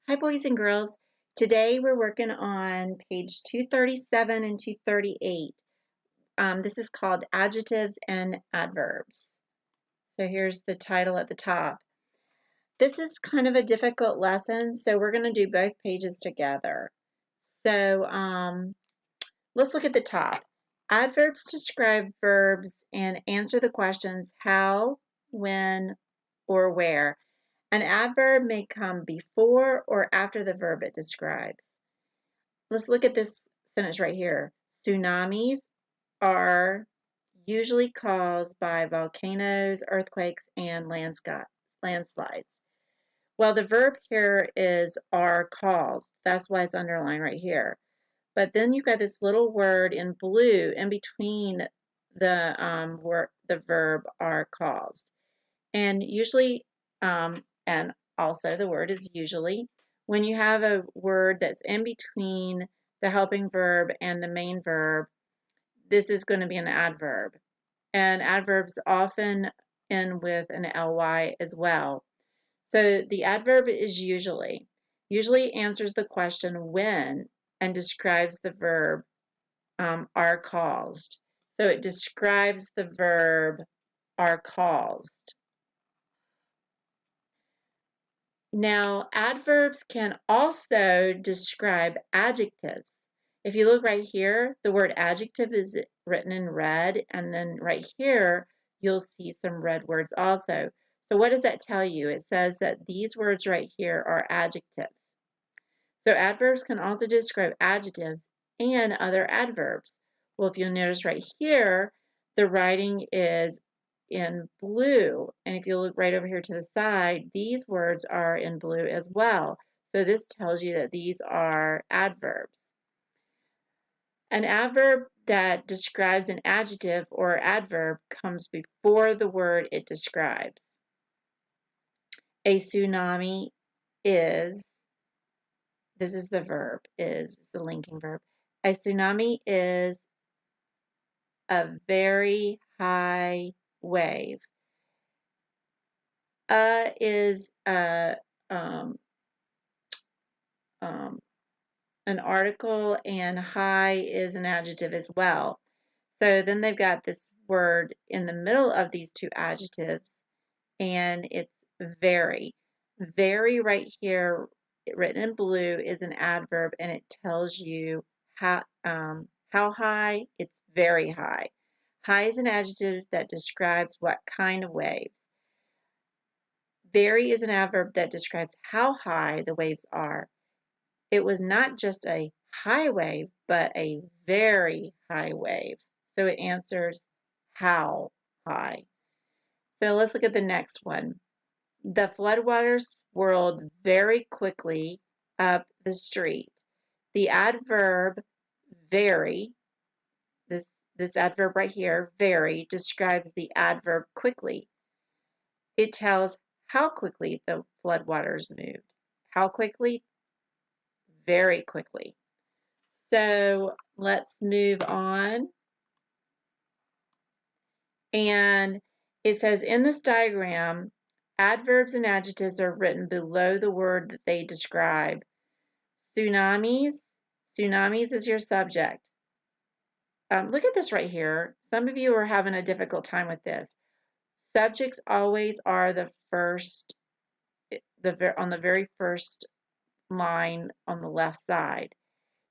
Hi, boys and girls. Today we're working on page 237 and 238. This is called Adjectives and Adverbs. So here's the title at the top. This is kind of a difficult lesson, so we're going to do both pages together. So let's look at the top. Adverbs describe verbs and answer the questions how, when, or where. An adverb may come before or after the verb it describes. Let's look at this sentence right here. Tsunamis are usually caused by volcanoes, earthquakes, and landslides. Well, the verb here is are caused. That's why it's underlined right here. But then you've got this little word in blue in between the verb are caused. And usually, and also the word is usually, when you have a word that's in between the helping verb and the main verb, this is going to be an adverb. And adverbs often end with an ly as well. So the adverb is usually. Usually answers the question when and describes the verb are caused. So it describes the verb are caused. Now, adverbs can also describe adjectives. If you look right here, the word adjective is written in red, and then right here, you'll see some red words also. So what does that tell you? It says that these words right here are adjectives. So adverbs can also describe adjectives and other adverbs. Well, if you'll notice right here, the writing is in blue. And if you look right over here to the side, these words are in blue as well. So this tells you that these are adverbs. An adverb that describes an adjective or adverb comes before the word it describes. A tsunami is, this is the verb, is the linking verb. A tsunami is a very high wave. Is an article, and high is an adjective as well. So then they've got this word in the middle of these two adjectives, and it's very. Very right here, written in blue, is an adverb, and it tells you how high. It's very high. High is an adjective that describes what kind of waves. Very is an adverb that describes how high the waves are. It was not just a high wave, but a very high wave. So it answers how high. So let's look at the next one. The floodwaters swirled very quickly up the street. The adverb very, this adverb right here, very, describes the adverb quickly. It tells how quickly the floodwaters moved. How quickly? Very quickly. So let's move on. And it says in this diagram, adverbs and adjectives are written below the word that they describe. Tsunamis is your subject. Look at this right here. Some of you are having a difficult time with this. Subjects always are the first, on the very first line on the left side.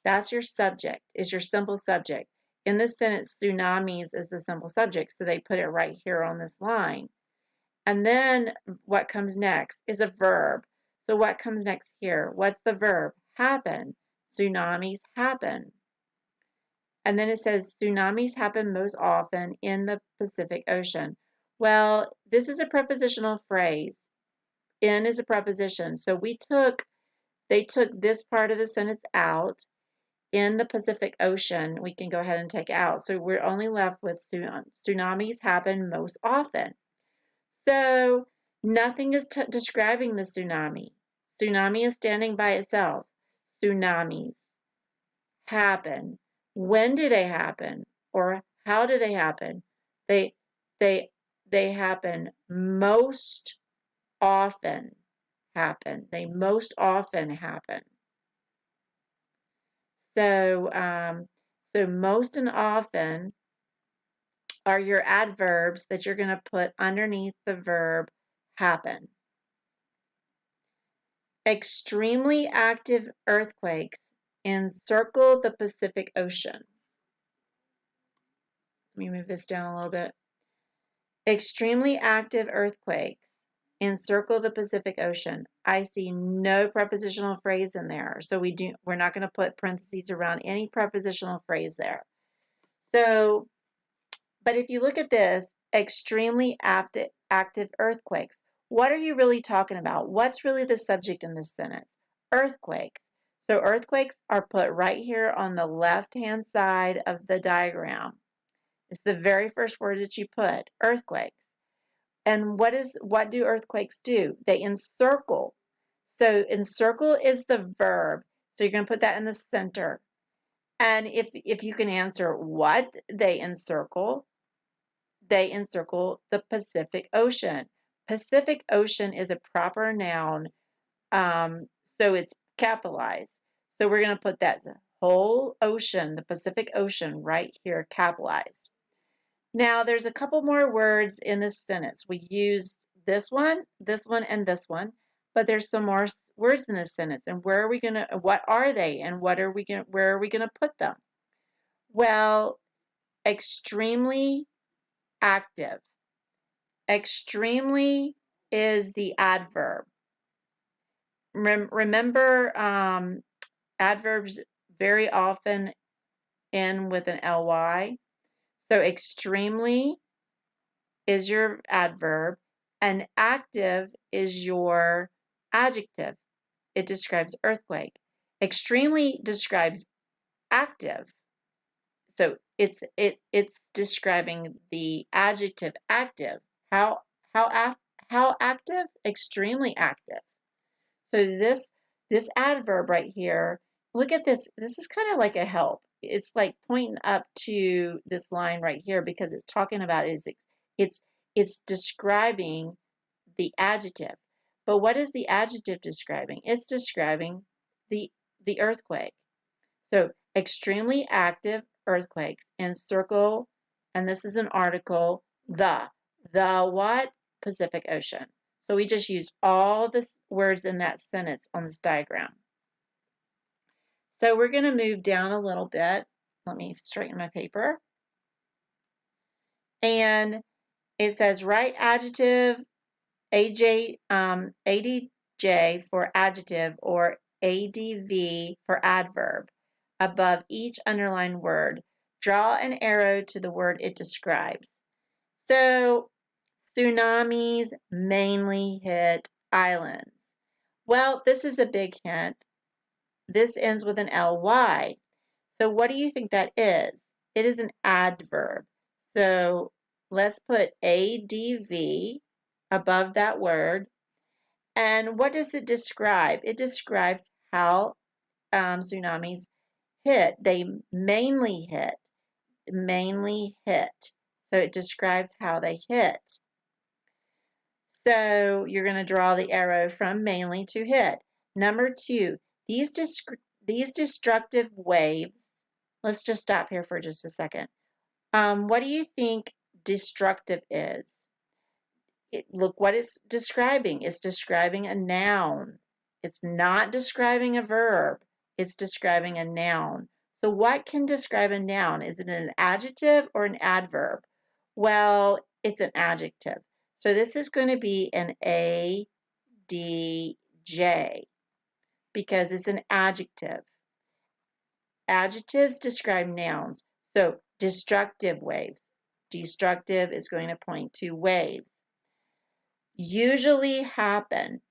That's your subject, is your simple subject. In this sentence, tsunamis is the simple subject, so they put it right here on this line. And then what comes next is a verb. So what comes next here? What's the verb? Happen. Tsunamis happen. And then it says tsunamis happen most often in the Pacific Ocean. Well, this is a prepositional phrase. In is a preposition. So they took this part of the sentence out. In the Pacific Ocean, we can go ahead and take out. So we're only left with tsunamis happen most often. So nothing is describing the tsunami. Tsunami is standing by itself. Tsunamis happen. When do they happen? Or how do they happen? They happen most often. happen. They most often happen. So, so most and often are your adverbs that you're going to put underneath the verb happen. Extremely active earthquakes encircle the Pacific Ocean. Let me move this down a little bit. Extremely active earthquakes encircle the Pacific Ocean. I see no prepositional phrase in there, so we're not going to put parentheses around any prepositional phrase there. So, but if you look at this, extremely active earthquakes, what are you really talking about? What's really the subject in this sentence? Earthquakes. So earthquakes are put right here on the left-hand side of the diagram. It's the very first word that you put, earthquakes. And what do earthquakes do? They encircle. So encircle is the verb. So you're going to put that in the center. And if you can answer what they encircle the Pacific Ocean. Pacific Ocean is a proper noun, so it's capitalized. So we're going to put that whole ocean, the Pacific Ocean, right here, capitalized. Now, there's a couple more words in this sentence. We used this one, and this one, but there's some more words in this sentence. And what are they, and where are we gonna put them? Well, extremely active. Extremely is the adverb. Remember, adverbs very often end with an ly. So extremely is your adverb, and active is your adjective. It describes earthquake. Extremely describes active. So it's describing the adjective active. How active? Extremely active. So this adverb right here, look at this. This is kind of like a help. It's like pointing up to this line right here because it's talking about it's describing the adjective. But what is the adjective describing? It's describing the earthquake. So extremely active earthquakes encircle, and this is an article, the what? Pacific Ocean. So we just used all the words in that sentence on this diagram. So we're going to move down a little bit. Let me straighten my paper. And it says write adjective, ADJ for adjective or ADV for adverb above each underlined word. Draw an arrow to the word it describes. So tsunamis mainly hit islands. Well, this is a big hint. This ends with an ly. So what do you think that is? It is an adverb. So let's put ADV above that word. And what does it describe? It describes how tsunamis hit. They mainly hit. So it describes how they hit. So you're going to draw the arrow from mainly to hit. Number 2, these destructive waves. Let's just stop here for just a second. What do you think destructive is? Look what it's describing. It's describing a noun. It's not describing a verb. It's describing a noun. So what can describe a noun? Is it an adjective or an adverb? Well, it's an adjective. So this is going to be an ADJ because it's an adjective. Adjectives describe nouns. So destructive waves. Destructive is going to point to waves. Usually happen.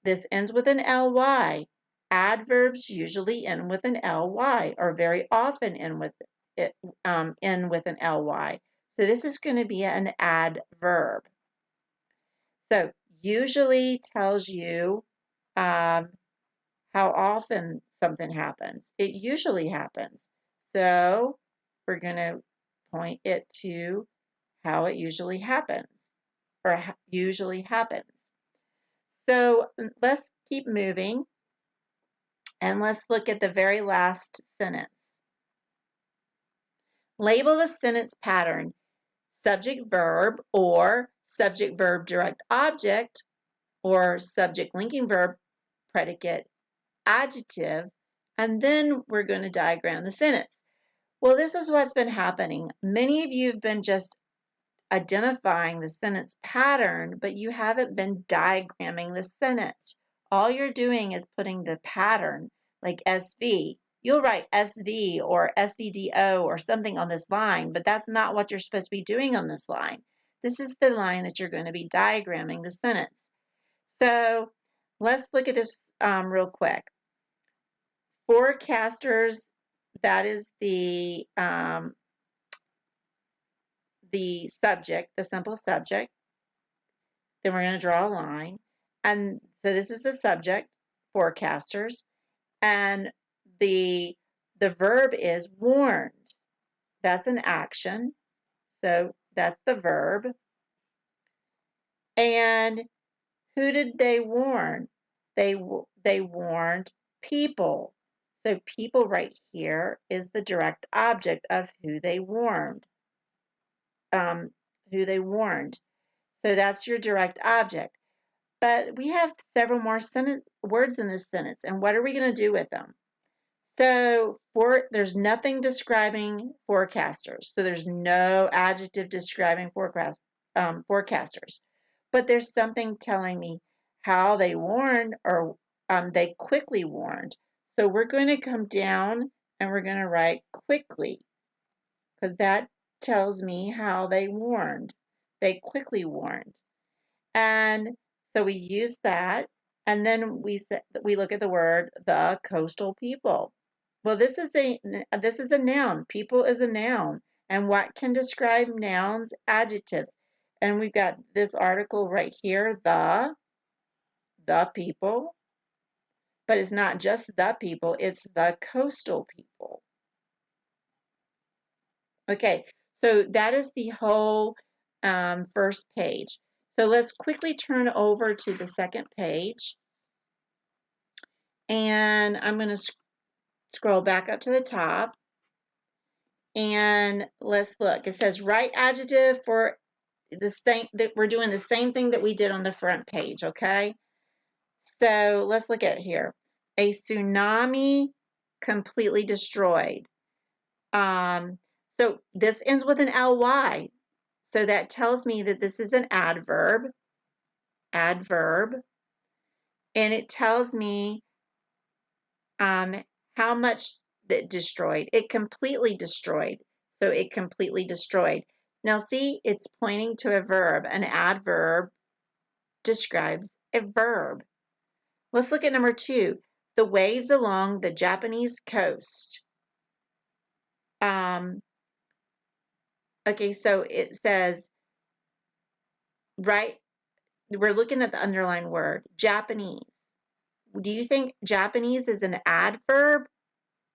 This ends with an ly. Adverbs usually end with an ly, or very often end with an ly. So this is going to be an adverb. So usually tells you how often something happens. It usually happens. So we're going to point it to how it usually happens, or usually happens. So let's keep moving. And let's look at the very last sentence. Label the sentence pattern: subject verb, or subject verb direct object, or subject linking verb predicate adjective, and then we're going to diagram the sentence. Well, this is what's been happening. Many of you have been just identifying the sentence pattern, but you haven't been diagramming the sentence. All you're doing is putting the pattern, like SV. You'll write SV or SVDO or something on this line, but that's not what you're supposed to be doing on this line. This is the line that you're going to be diagramming the sentence. So let's look at this real quick. Forecasters, that is the subject, the simple subject. Then we're going to draw a line. And so this is the subject, forecasters. And the verb is warned. That's an action. So that's the verb. And who did they warn? They warned people. So people right here is the direct object of who they warned. So that's your direct object. But we have several more words in this sentence, and what are we going to do with them? So there's nothing describing forecasters. So there's no adjective describing forecasters. But there's something telling me how they warned, or they quickly warned. So we're going to come down and we're going to write quickly, because that tells me how they warned. They quickly warned. And so we use that, and then we look at the word the coastal people. Well, this is a noun. People is a noun. And what can describe nouns? Adjectives. And we've got this article right here, the people. But it's not just the people, it's the coastal people. Okay, so that is the whole first page. So let's quickly turn over to the second page. And I'm going to scroll back up to the top. And let's look. It says write adjective for this thing that we're doing the same thing that we did on the front page, okay? So let's look at it here. A tsunami completely destroyed. So this ends with an ly. So that tells me that this is an adverb. And it tells me how much that destroyed. It completely destroyed. So it completely destroyed. Now see, it's pointing to a verb. An adverb describes a verb. Let's look at number 2. The waves along the Japanese coast. Okay, so it says, right, we're looking at the underlined word, Japanese. Do you think Japanese is an adverb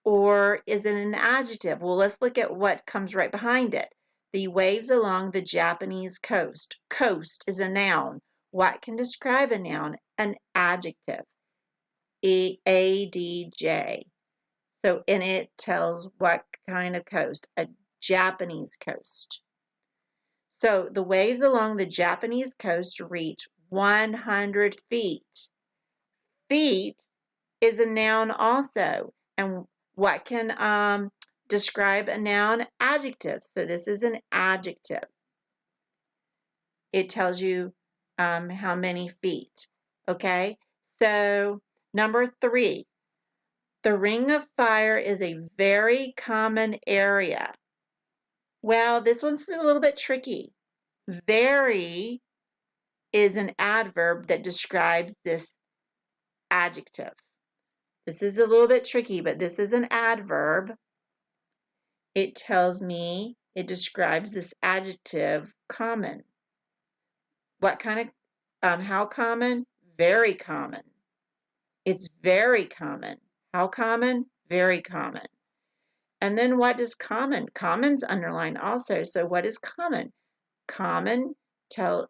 or is it an adjective? Well, let's look at what comes right behind it. The waves along the Japanese coast. Coast is a noun. What can describe a noun? An adjective. ADJ. So, and it tells what kind of coast? A Japanese coast. So, the waves along the Japanese coast reach 100 feet. Feet is a noun also. And what can describe a noun? Adjective. So this is an adjective. It tells you how many feet. Okay? So number 3, the ring of fire is a very common area. Well, this one's a little bit tricky. Very is an adverb that describes this adjective. This is a little bit tricky, but this is an adverb. It tells me, it describes this adjective, common. What kind of, how common? Very common. It's very common. How common? Very common. And then what is common? Common's underlined also. So what is common? Common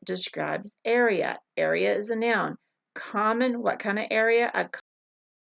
describes area. Area is a noun. common, what kind of area? A